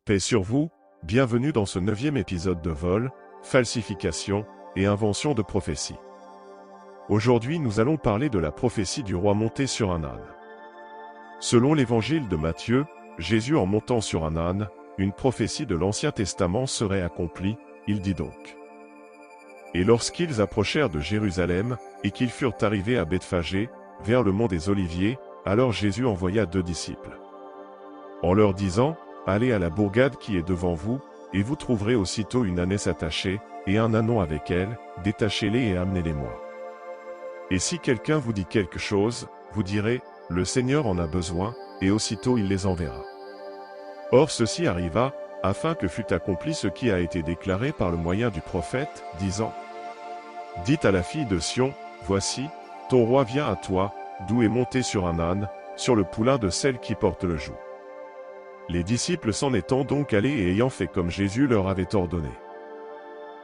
Paix sur vous, bienvenue dans ce 9e épisode de vol, falsification et invention de prophétie. Aujourd'hui nous allons parler de la prophétie du roi monté sur un âne. Selon l'évangile de Matthieu, Jésus en montant sur un âne, une prophétie de l'Ancien Testament serait accomplie, il dit donc. Et lorsqu'ils approchèrent de Jérusalem, et qu'ils furent arrivés à Bethphagée, vers le mont des Oliviers, alors Jésus envoya 2 disciples. En leur disant, allez à la bourgade qui est devant vous, et vous trouverez aussitôt une ânesse attachée, et un ânon avec elle, détachez-les et amenez-les-moi. Et si quelqu'un vous dit quelque chose, vous direz, le Seigneur en a besoin, et aussitôt il les enverra. Or ceci arriva, afin que fût accompli ce qui a été déclaré par le moyen du prophète, disant, dites à la fille de Sion, voici, ton roi vient à toi, doux et monté sur un âne, sur le poulain de celle qui porte le joug. Les disciples s'en étant donc allés et ayant fait comme Jésus leur avait ordonné,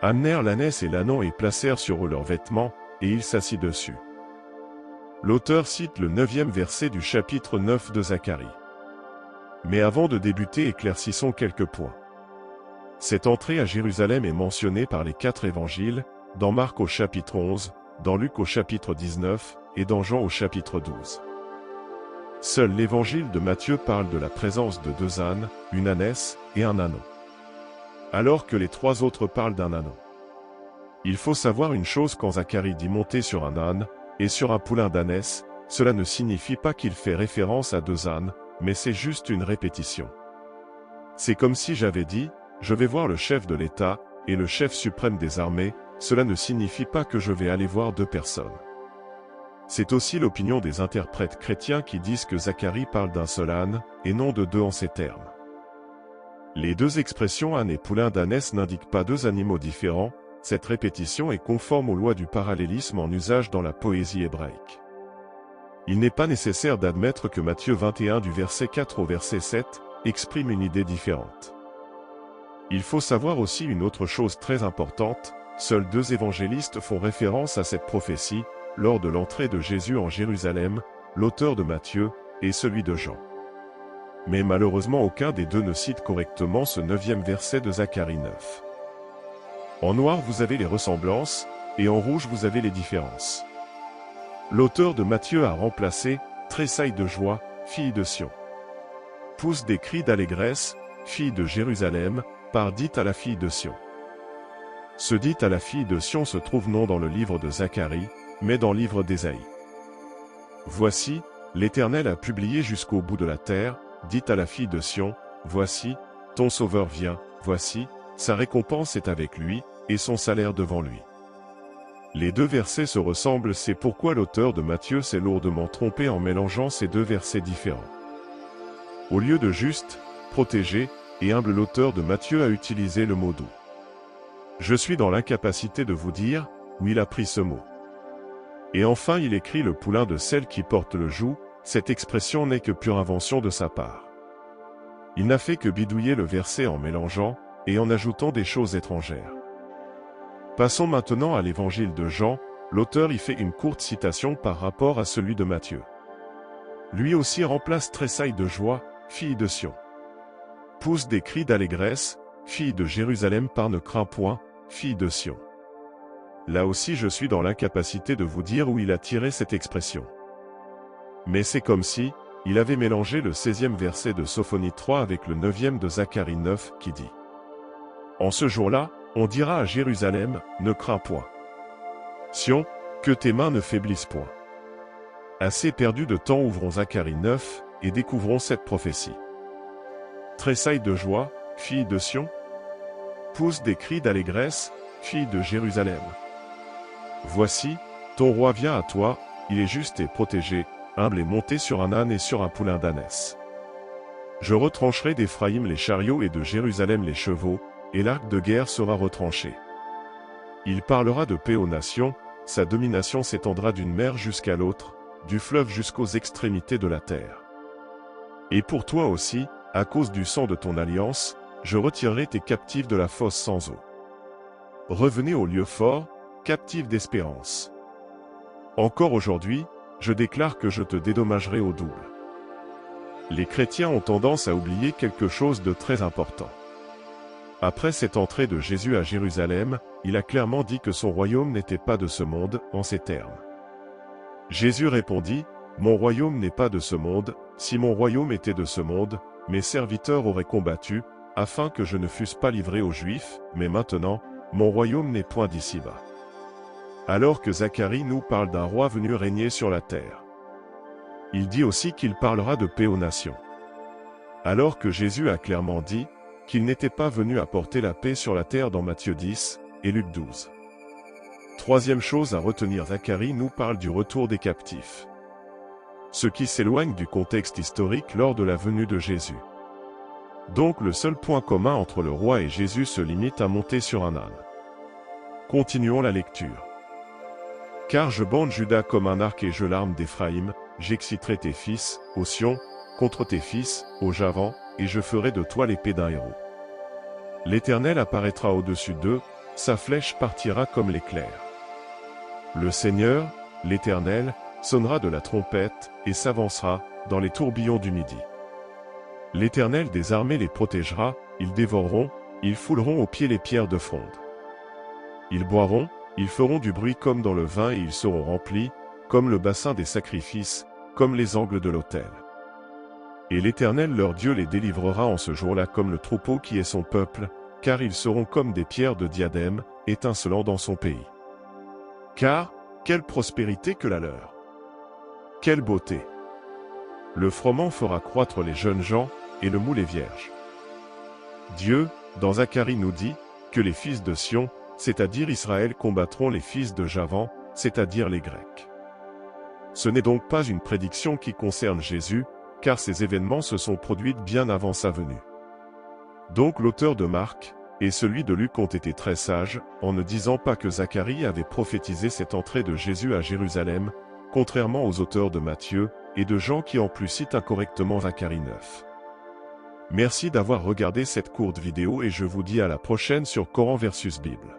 amenèrent l'ânesse et l'ânon et placèrent sur eux leurs vêtements, et il s'assit dessus. L'auteur cite le 9e verset du chapitre 9 de Zacharie. Mais avant de débuter, éclaircissons quelques points. Cette entrée à Jérusalem est mentionnée par les 4 évangiles, dans Marc au chapitre 11, dans Luc au chapitre 19, et dans Jean au chapitre 12. Seul l'évangile de Matthieu parle de la présence de 2 ânes, une ânesse et un ânon. Alors que les 3 autres parlent d'un ânon. Il faut savoir une chose, quand Zacharie dit monter sur un âne, et sur un poulain d'ânesse, cela ne signifie pas qu'il fait référence à 2 ânes, mais c'est juste une répétition. C'est comme si j'avais dit, je vais voir le chef de l'État, et le chef suprême des armées, cela ne signifie pas que je vais aller voir 2 personnes. C'est aussi l'opinion des interprètes chrétiens qui disent que Zacharie parle d'un seul âne, et non de 2 en ces termes. Les 2 expressions âne et poulain d'ânesse n'indiquent pas 2 animaux différents, cette répétition est conforme aux lois du parallélisme en usage dans la poésie hébraïque. Il n'est pas nécessaire d'admettre que Matthieu 21 du verset 4 au verset 7 exprime une idée différente. Il faut savoir aussi une autre chose très importante, seuls 2 évangélistes font référence à cette prophétie, lors de l'entrée de Jésus en Jérusalem, l'auteur de Matthieu, et celui de Jean. Mais malheureusement aucun des 2 ne cite correctement ce 9e verset de Zacharie 9. En noir vous avez les ressemblances, et en rouge vous avez les différences. L'auteur de Matthieu a remplacé « tressaille de joie, fille de Sion ». Pousse des cris d'allégresse, fille de Jérusalem, par « dites à la fille de Sion ». Ce « dites à la fille de Sion » se trouve non dans le livre de Zacharie, mais dans le livre d'Ésaïe. Voici, l'Éternel a publié jusqu'au bout de la terre, dites à la fille de Sion, voici, ton sauveur vient, voici, sa récompense est avec lui, et son salaire devant lui. Les 2 versets se ressemblent, c'est pourquoi l'auteur de Matthieu s'est lourdement trompé en mélangeant ces 2 versets différents. Au lieu de juste, protégé, et humble, l'auteur de Matthieu a utilisé le mot doux. Je suis dans l'incapacité de vous dire où il a pris ce mot. Et enfin il écrit le poulain de celle qui porte le joug, cette expression n'est que pure invention de sa part. Il n'a fait que bidouiller le verset en mélangeant, et en ajoutant des choses étrangères. Passons maintenant à l'évangile de Jean, l'auteur y fait une courte citation par rapport à celui de Matthieu. Lui aussi remplace tressaille de joie, fille de Sion. Pousse des cris d'allégresse, fille de Jérusalem par ne crains point, fille de Sion. Là aussi je suis dans l'incapacité de vous dire où il a tiré cette expression. Mais c'est comme si, il avait mélangé le 16e verset de Sophonie 3 avec le 9e de Zacharie 9 qui dit. En ce jour-là, on dira à Jérusalem, ne crains point. Sion, que tes mains ne faiblissent point. Assez perdu de temps, ouvrons Zacharie 9, et découvrons cette prophétie. Tressaille de joie, fille de Sion. Pousse des cris d'allégresse, fille de Jérusalem. Voici, ton roi vient à toi, il est juste et protégé, humble et monté sur un âne et sur un poulain d'ânesse. Je retrancherai d'Éphraïm les chariots et de Jérusalem les chevaux, et l'arc de guerre sera retranché. Il parlera de paix aux nations, sa domination s'étendra d'une mer jusqu'à l'autre, du fleuve jusqu'aux extrémités de la terre. Et pour toi aussi, à cause du sang de ton alliance, je retirerai tes captifs de la fosse sans eau. Revenez au lieu fort, captifs d'espérance. Encore aujourd'hui, je déclare que je te dédommagerai au double. Les chrétiens ont tendance à oublier quelque chose de très important. Après cette entrée de Jésus à Jérusalem, il a clairement dit que son royaume n'était pas de ce monde, en ces termes. Jésus répondit, « Mon royaume n'est pas de ce monde, si mon royaume était de ce monde, mes serviteurs auraient combattu, afin que je ne fusse pas livré aux Juifs, mais maintenant, mon royaume n'est point d'ici-bas. » Alors que Zacharie nous parle d'un roi venu régner sur la terre. Il dit aussi qu'il parlera de paix aux nations. Alors que Jésus a clairement dit qu'il n'était pas venu apporter la paix sur la terre dans Matthieu 10 et Luc 12. Troisième chose à retenir, Zacharie nous parle du retour des captifs. Ce qui s'éloigne du contexte historique lors de la venue de Jésus. Donc le seul point commun entre le roi et Jésus se limite à monter sur un âne. Continuons la lecture. « Car je bande Juda comme un arc et je l'arme d'Éphraïm, j'exciterai tes fils, ô Sion, contre tes fils, ô Javan, et je ferai de toi l'épée d'un héros. L'Éternel apparaîtra au-dessus d'eux, sa flèche partira comme l'éclair. Le Seigneur, l'Éternel, sonnera de la trompette, et s'avancera, dans les tourbillons du midi. L'Éternel des armées les protégera, ils dévoreront, ils fouleront aux pieds les pierres de fronde. Ils boiront, ils feront du bruit comme dans le vin et ils seront remplis, comme le bassin des sacrifices, comme les angles de l'autel. Et l'Éternel leur Dieu les délivrera en ce jour-là comme le troupeau qui est son peuple, car ils seront comme des pierres de diadème, étincelant dans son pays. Car, quelle prospérité que la leur! Quelle beauté! Le froment fera croître les jeunes gens, et le mou les vierges. Dieu, dans Zacharie nous dit, que les fils de Sion, c'est-à-dire Israël, combattront les fils de Javan, c'est-à-dire les Grecs. Ce n'est donc pas une prédiction qui concerne Jésus, car ces événements se sont produits bien avant sa venue. Donc l'auteur de Marc et celui de Luc ont été très sages, en ne disant pas que Zacharie avait prophétisé cette entrée de Jésus à Jérusalem, contrairement aux auteurs de Matthieu et de Jean qui en plus citent incorrectement Zacharie 9. Merci d'avoir regardé cette courte vidéo et je vous dis à la prochaine sur Coran versus Bible.